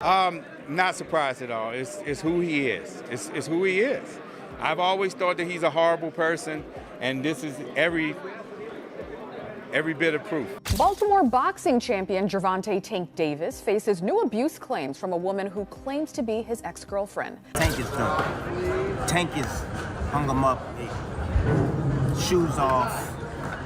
Not surprised at all. It's who he is. It's who he is. I've always thought that he's a horrible person, and this is every bit of proof. Baltimore boxing champion Gervonta "Tank" Davis faces new abuse claims from a woman who claims to be his ex-girlfriend. Tank is done. Tank is hung him up, shoes off,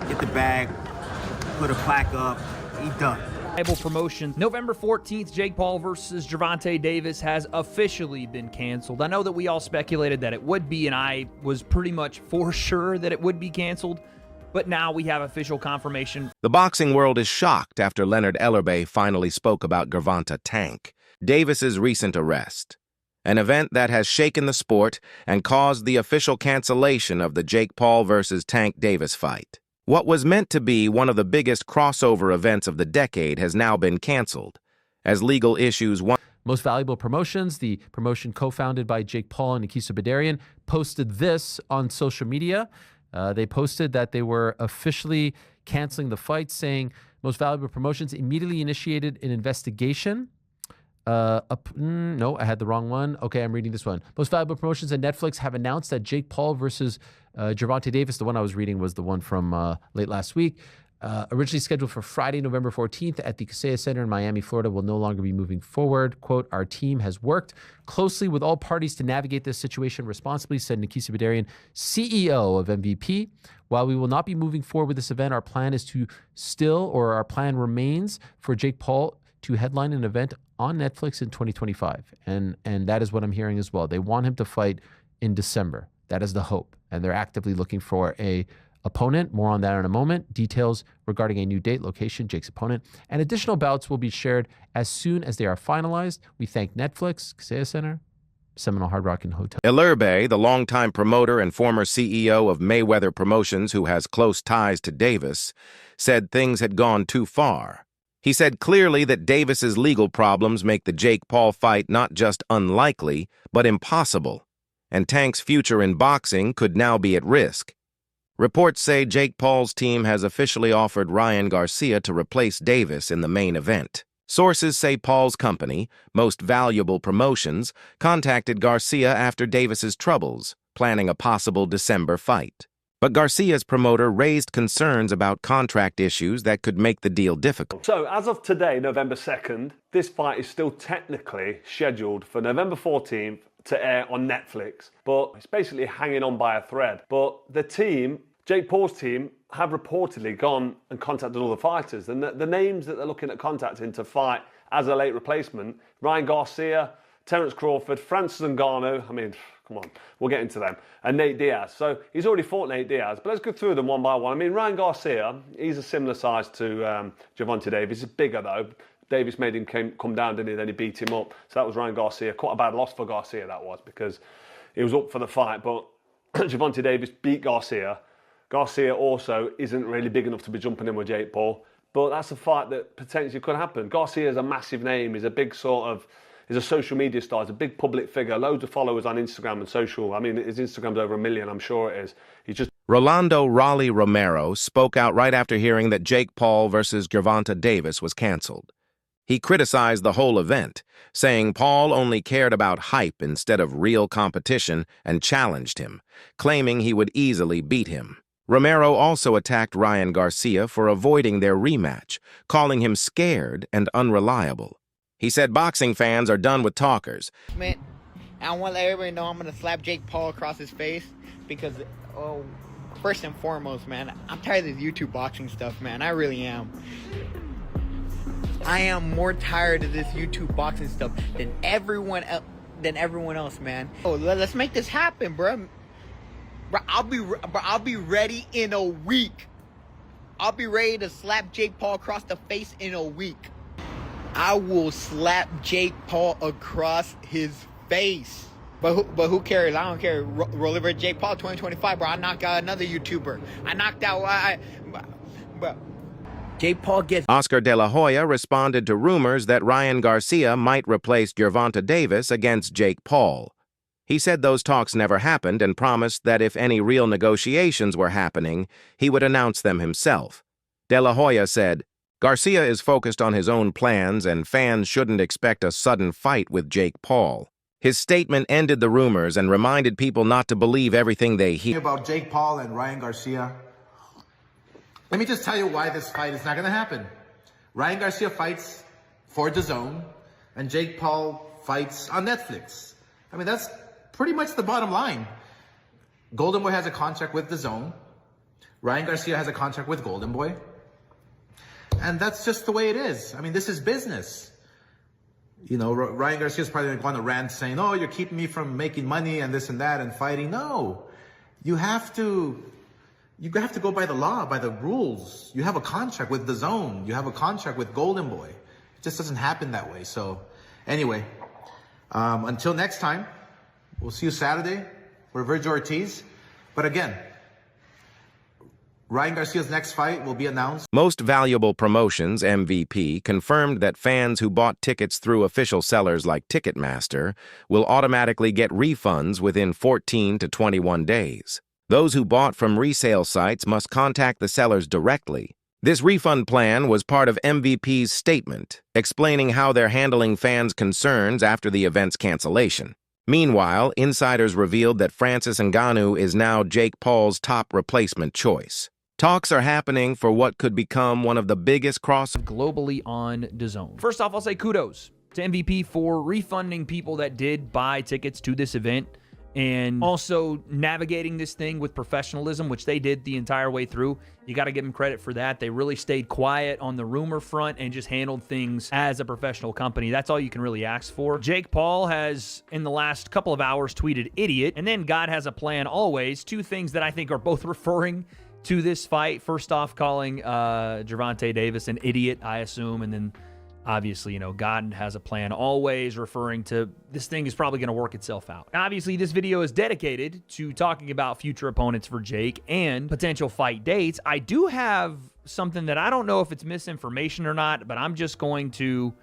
get the bag, put a plaque up, he done. Promotions. November 14th, Jake Paul versus Gervonta Davis has officially been canceled. I know that we all speculated that it would be, and I was pretty much for sure that it would be canceled, but now we have official confirmation. The boxing world is shocked after Leonard Ellerbe finally spoke about Gervonta "Tank" Davis's recent arrest, an event that has shaken the sport and caused the official cancellation of the Jake Paul versus Tank Davis fight. What was meant to be one of the biggest crossover events of the decade has now been canceled, as legal issues. Most Valuable Promotions, the promotion co-founded by Jake Paul and Nikisa Badarian, posted this on social media. They posted that they were officially canceling the fight, saying Most Valuable Promotions immediately initiated an investigation. No, I had the wrong one. Okay, I'm reading this one. Most Valuable Promotions and Netflix have announced that Jake Paul versus Gervonta Davis, the one I was reading was the one from late last week, originally scheduled for Friday, November 14th at the Casella Center in Miami, Florida, will no longer be moving forward. Quote, "Our team has worked closely with all parties to navigate this situation responsibly," said Nikisa Badarian, CEO of MVP. "While we will not be moving forward with this event, our plan remains for Jake Paul to headline an event on Netflix in 2025. And that is what I'm hearing as well. They want him to fight in December. That is the hope. And they're actively looking for a opponent. More on that in a moment. Details regarding a new date, location, Jake's opponent, and additional bouts will be shared as soon as they are finalized. We thank Netflix, Casella Center, Seminole Hard Rock and Hotel. Ellerbe, the longtime promoter and former CEO of Mayweather Promotions who has close ties to Davis, said things had gone too far. He said clearly that Davis's legal problems make the Jake Paul fight not just unlikely, but impossible, and Tank's future in boxing could now be at risk. Reports say Jake Paul's team has officially offered Ryan Garcia to replace Davis in the main event. Sources say Paul's company, Most Valuable Promotions, contacted Garcia after Davis's troubles, planning a possible December fight. But Garcia's promoter raised concerns about contract issues that could make the deal difficult. So, as of today, November 2nd, this fight is still technically scheduled for November 14th to air on Netflix. But it's basically hanging on by a thread. But the team, Jake Paul's team, have reportedly gone and contacted all the fighters. And the names that they're looking at contacting to fight as a late replacement, Ryan Garcia, Terence Crawford, Francis Ngannou, I mean, come on, we'll get into them, and Nate Diaz. So he's already fought Nate Diaz, but let's go through them one by one. I mean, Ryan Garcia, he's a similar size to Gervonta Davis. He's bigger though. Davis made him come down, didn't he? Then he beat him up. So that was Ryan Garcia. Quite a bad loss for Garcia, that was, because he was up for the fight, but Gervonta Davis beat Garcia. Garcia also isn't really big enough to be jumping in with Jake Paul, but that's a fight that potentially could happen. Garcia is a massive name. He's a big he's a social media star. He's a big public figure. Loads of followers on Instagram and social. I mean, his Instagram's over 1 million, I'm sure it is. He's just... Rolando Raleigh Romero spoke out right after hearing that Jake Paul versus Gervonta Davis was canceled. He criticized the whole event, saying Paul only cared about hype instead of real competition and challenged him, claiming he would easily beat him. Romero also attacked Ryan Garcia for avoiding their rematch, calling him scared and unreliable. He said boxing fans are done with talkers. Man, I want to let everybody know I'm going to slap Jake Paul across his face because, first and foremost, man, I'm tired of this YouTube boxing stuff, man. I really am. I am more tired of this YouTube boxing stuff than everyone else, man. Oh, let's make this happen, bro. Bro, I'll be ready in a week. I'll be ready to slap Jake Paul across the face in a week. I will slap Jake Paul across his face. But who cares? I don't care. Roll over Jake Paul 2025, bro. I knocked out another YouTuber. I knocked out... Bro. Jake Paul gets... Oscar De La Hoya responded to rumors that Ryan Garcia might replace Gervonta Davis against Jake Paul. He said those talks never happened and promised that if any real negotiations were happening, he would announce them himself. De La Hoya said, Garcia is focused on his own plans, and fans shouldn't expect a sudden fight with Jake Paul. His statement ended the rumors and reminded people not to believe everything they hear. About Jake Paul and Ryan Garcia. Let me just tell you why this fight is not going to happen. Ryan Garcia fights for DAZN, and Jake Paul fights on Netflix. I mean, that's pretty much the bottom line. Golden Boy has a contract with DAZN. Ryan Garcia has a contract with Golden Boy. And that's just the way it is. I mean, this is business. You know, Ryan Garcia's probably going to rant saying, oh, you're keeping me from making money and this and that and fighting. No, you have to go by the law, by the rules. You have a contract with DAZN. You have a contract with Golden Boy. It just doesn't happen that way. So anyway, until next time, we'll see you Saturday for Virgil Ortiz. But again, Ryan Garcia's next fight will be announced. Most Valuable Promotions, MVP, confirmed that fans who bought tickets through official sellers like Ticketmaster will automatically get refunds within 14 to 21 days. Those who bought from resale sites must contact the sellers directly. This refund plan was part of MVP's statement, explaining how they're handling fans' concerns after the event's cancellation. Meanwhile, insiders revealed that Francis Ngannou is now Jake Paul's top replacement choice. Talks are happening for what could become one of the biggest globally on DAZN. First off, I'll say kudos to MVP for refunding people that did buy tickets to this event and also navigating this thing with professionalism, which they did the entire way through. You got to give them credit for that. They really stayed quiet on the rumor front and just handled things as a professional company. That's all you can really ask for. Jake Paul has, in the last couple of hours, tweeted idiot, and then God has a plan always. Two things that I think are both referring to this fight. First off, calling Gervonta Davis an idiot, I assume, and then obviously, God has a plan always, referring to this thing is probably going to work itself out. Obviously, this video is dedicated to talking about future opponents for Jake and potential fight dates. I do have something that I don't know if it's misinformation or not, but I'm just going to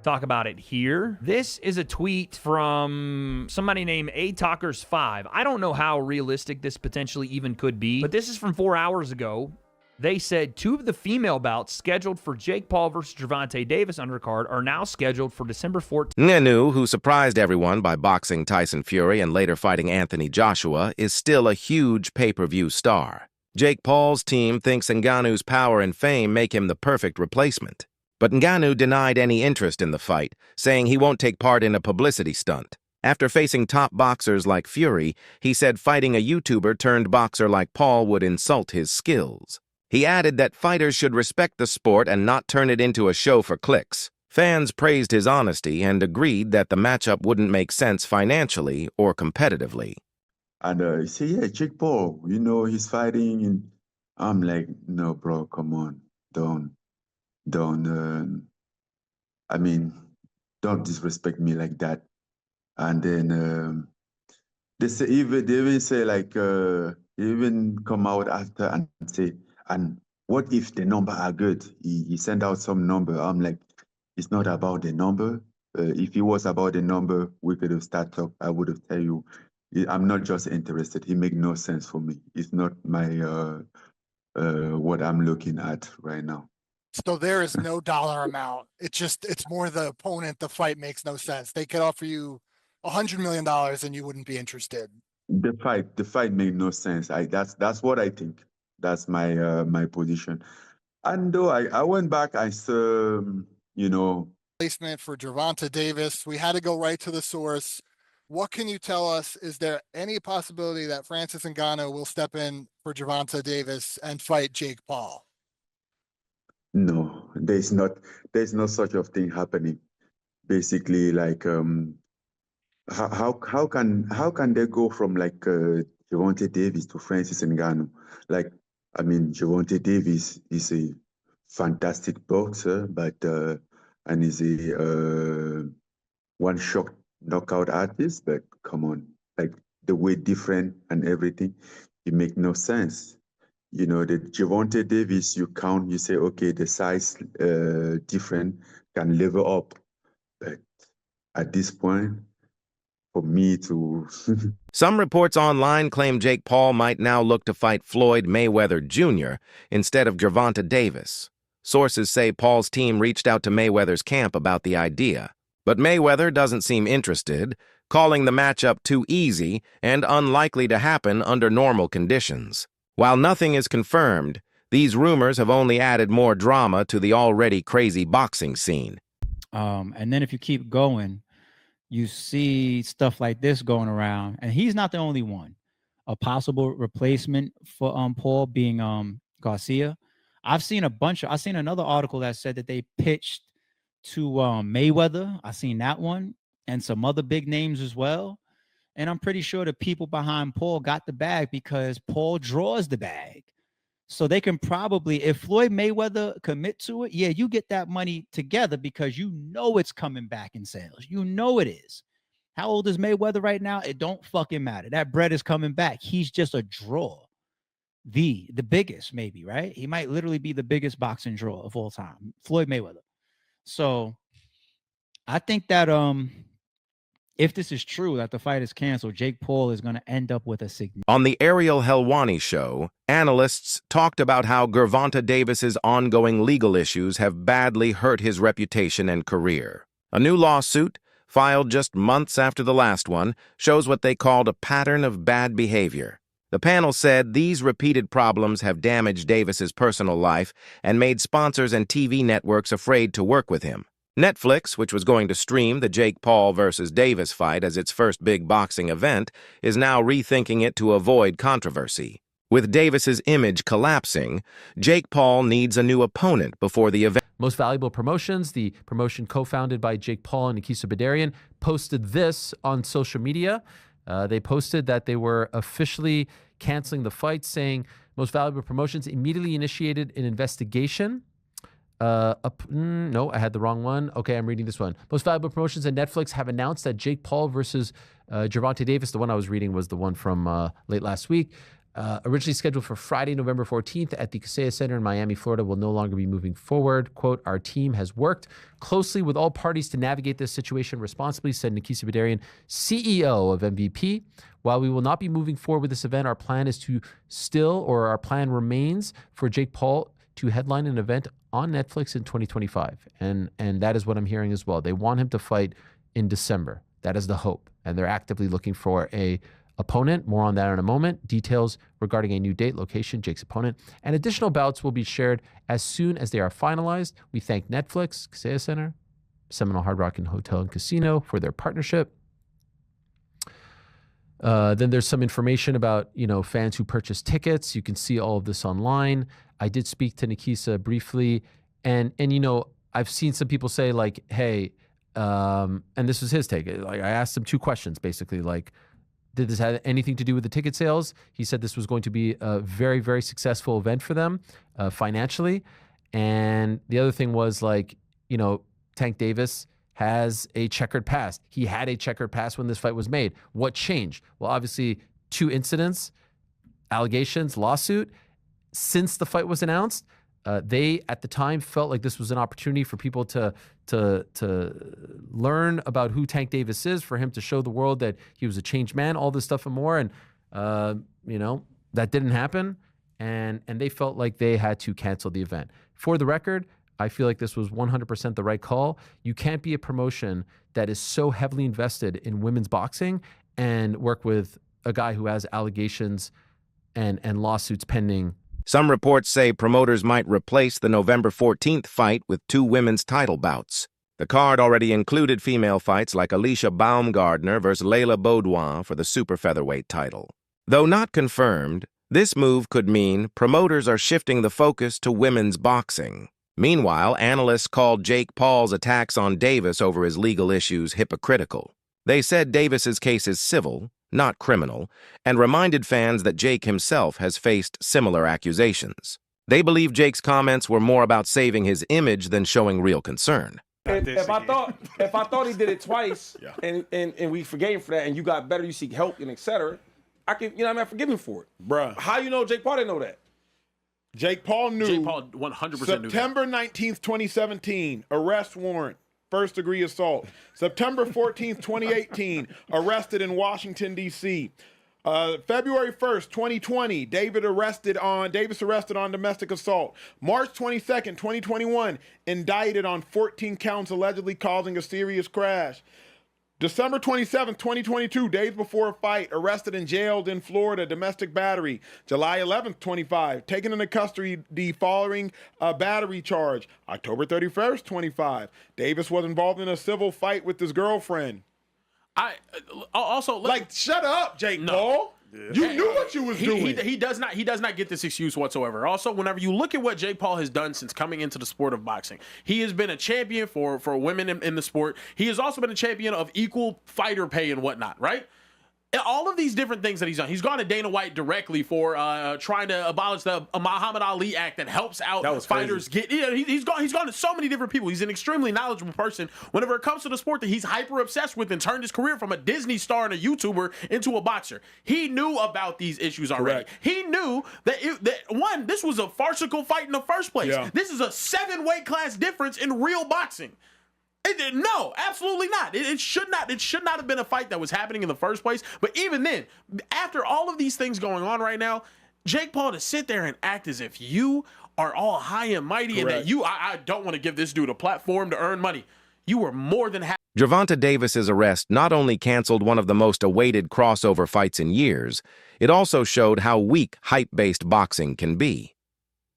talk about it here. This is a tweet from somebody named ATalkers5. I don't know how realistic this potentially even could be, but this is from 4 hours ago. They said 2 of the female bouts scheduled for Jake Paul versus Gervonta Davis undercard are now scheduled for December 14th. Ngannou, who surprised everyone by boxing Tyson Fury and later fighting Anthony Joshua, is still a huge pay-per-view star. Jake Paul's team thinks Ngannou's power and fame make him the perfect replacement. But Ngannou denied any interest in the fight, saying he won't take part in a publicity stunt. After facing top boxers like Fury, he said fighting a YouTuber turned boxer like Paul would insult his skills. He added that fighters should respect the sport and not turn it into a show for clicks. Fans praised his honesty and agreed that the matchup wouldn't make sense financially or competitively. And he said, yeah, Jake Paul, he's fighting. And I'm like, no, bro, come on. Don't disrespect me like that. And then they even say like, they even come out after and say, and what if the number are good? He sent out some number. I'm like, it's not about the number. If it was about the number, we could have started talk. I would have tell you, I'm not just interested. It make no sense for me. It's not my what I'm looking at right now. So there is no dollar amount. It's more the opponent. The fight makes no sense. They could offer you $100 million and you wouldn't be interested. The fight made no sense. That's what I think. That's my my position. And though I went back, I saw, Placement for Gervonta Davis. We had to go right to the source. What can you tell us? Is there any possibility that Francis Ngannou will step in for Gervonta Davis and fight Jake Paul? No, there's no such of thing happening. Basically, like how can they go from like Gervonta Davis to Francis Ngannou? Like, I mean, Gervonta Davis is a fantastic boxer, but and is a one-shot knockout artist. But come on, like the weight different and everything, it make no sense. The Gervonta Davis, you say, okay, the size different can level up. But at this point, for me to... Some reports online claim Jake Paul might now look to fight Floyd Mayweather Jr. instead of Gervonta Davis. Sources say Paul's team reached out to Mayweather's camp about the idea, but Mayweather doesn't seem interested, calling the matchup too easy and unlikely to happen under normal conditions. While nothing is confirmed, these rumors have only added more drama to the already crazy boxing scene. And then if you keep going, you see stuff like this going around, and he's not the only one. A possible replacement for Paul being Garcia. I've seen another article that said that they pitched to Mayweather. I seen that one, and some other big names as well. And I'm pretty sure the people behind Paul got the bag because Paul draws the bag. So they can probably, if Floyd Mayweather commit to it, yeah, you get that money together because you know it's coming back in sales. You know it is. How old is Mayweather right now? It don't fucking matter. That bread is coming back. He's just a draw. The biggest, maybe, right? He might literally be the biggest boxing draw of all time, Floyd Mayweather. So I think that if this is true, that the fight is canceled, Jake Paul is going to end up with a significant... On the Ariel Helwani show, analysts talked about how Gervonta Davis's ongoing legal issues have badly hurt his reputation and career. A new lawsuit, filed just months after the last one, shows what they called a pattern of bad behavior. The panel said these repeated problems have damaged Davis's personal life and made sponsors and TV networks afraid to work with him. Netflix, which was going to stream the Jake Paul versus Davis fight as its first big boxing event, is now rethinking it to avoid controversy. With Davis's image collapsing, Jake Paul needs a new opponent before the event. Most Valuable Promotions, the promotion co-founded by Jake Paul and Nikisa Badarian, posted this on social media. They posted that they were officially canceling the fight, saying Most Valuable Promotions immediately initiated an investigation. No, I had the wrong one. Okay, I'm reading this one. Most Valuable Promotions and Netflix have announced that Jake Paul versus Gervonta Davis, the one I was reading was the one from late last week, originally scheduled for Friday, November 14th at the Casella Center in Miami, Florida, will no longer be moving forward. Quote, our team has worked closely with all parties to navigate this situation responsibly, said Nikisa Badarian, CEO of MVP. While we will not be moving forward with this event, our plan remains for Jake Paul to headline an event on Netflix in 2025. And that is what I'm hearing as well. They want him to fight in December. That is the hope. And they're actively looking for a opponent. More on that in a moment. Details regarding a new date, location, Jake's opponent, and additional bouts will be shared as soon as they are finalized. We thank Netflix, Casella Center, Seminole Hard Rock and Hotel and Casino for their partnership. Then there's some information about, fans who purchase tickets. You can see all of this online. I did speak to Nikisa briefly, and I've seen some people say like, hey, and this was his take. Like, I asked him two questions, basically, like, did this have anything to do with the ticket sales? He said this was going to be a very, very successful event for them financially. And the other thing was like, Tank Davis has a checkered past. He had a checkered past when this fight was made. What changed? Well, obviously, two incidents, allegations, lawsuit. Since the fight was announced, they at the time felt like this was an opportunity for people to learn about who Tank Davis is, for him to show the world that he was a changed man, all this stuff and more. And that didn't happen, and they felt like they had to cancel the event. For the record, I feel like this was 100% the right call. You can't be a promotion that is so heavily invested in women's boxing and work with a guy who has allegations and lawsuits pending. Some reports say promoters might replace the November 14th fight with two women's title bouts. The card already included female fights like Alicia Baumgardner versus Layla Baudouin for the super featherweight title. Though not confirmed, this move could mean promoters are shifting the focus to women's boxing. Meanwhile, analysts called Jake Paul's attacks on Davis over his legal issues hypocritical. They said Davis's case is civil, not criminal, and reminded fans that Jake himself has faced similar accusations. They believe Jake's comments were more about saving his image than showing real concern. If I thought he did it twice, and we forgave him for that, and you got better, you seek help, and etc., I can, I forgive him for it. Bruh. How you know Jake Paul didn't know that? Jake Paul knew. Jake Paul 100% knew that. September 19th, 2017, arrest warrant. First-degree assault. September 14th, 2018, arrested in Washington, D.C. February 1st, 2020, Davis arrested on domestic assault. March 22nd, 2021, indicted on 14 counts allegedly causing a serious crash. December 27th, 2022, days before a fight, arrested and jailed in Florida, domestic battery. July 11th, 25, taken into custody following a battery charge. October 31st, 25, Davis was involved in a civil fight with his girlfriend. Shut up, Jake Paul. You knew what you was doing. He does not get this excuse whatsoever. Also, whenever you look at what Jake Paul has done since coming into the sport of boxing, he has been a champion for women in the sport. He has also been a champion of equal fighter pay and whatnot, right? All of these different things that he's done. He's gone to Dana White directly for trying to abolish the Muhammad Ali Act that helps out fighters get. He's gone to so many different people. He's an extremely knowledgeable person whenever it comes to the sport that he's hyper obsessed with, and turned his career from a Disney star and a YouTuber into a boxer. He knew about these issues already. Correct. He knew that this was a farcical fight in the first place. Yeah. This is a 7-weight class difference in real boxing. No, absolutely not. It should not have been a fight that was happening in the first place. But even then, after all of these things going on right now, Jake Paul to sit there and act as if you are all high and mighty, Correct. and that I don't want to give this dude a platform to earn money. You were more than happy. Gervonta Davis's arrest not only canceled one of the most awaited crossover fights in years, it also showed how weak hype-based boxing can be.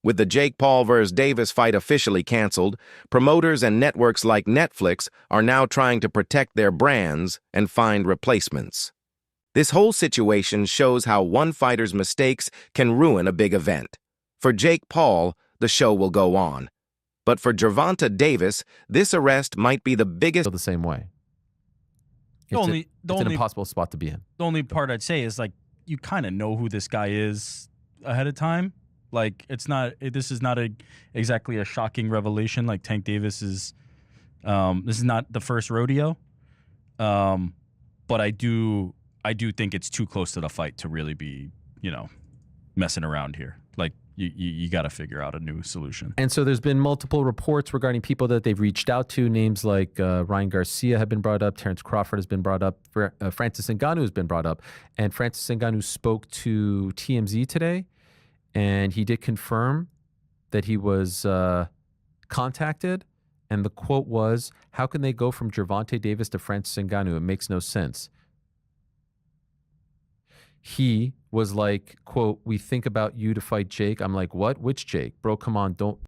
With the Jake Paul vs. Davis fight officially canceled, promoters and networks like Netflix are now trying to protect their brands and find replacements. This whole situation shows how one fighter's mistakes can ruin a big event. For Jake Paul, the show will go on. But for Gervonta Davis, this arrest might be the biggest... The same way. It's an impossible spot to be in. The only part I'd say is, like, you kind of know who this guy is ahead of time. Like, this is not exactly a shocking revelation. Like, Tank Davis is, this is not the first rodeo. But I do think it's too close to the fight to really be, messing around here. Like, you got to figure out a new solution. And so there's been multiple reports regarding people that they've reached out to. Names like Ryan Garcia have been brought up. Terrence Crawford has been brought up. Francis Ngannou has been brought up. And Francis Ngannou spoke to TMZ today. And he did confirm that he was contacted. And the quote was, "How can they go from Gervonta Davis to Francis Ngannou? It makes no sense." He was like, quote, "We think about you to fight Jake." I'm like, what? Which Jake? Bro, come on. Don't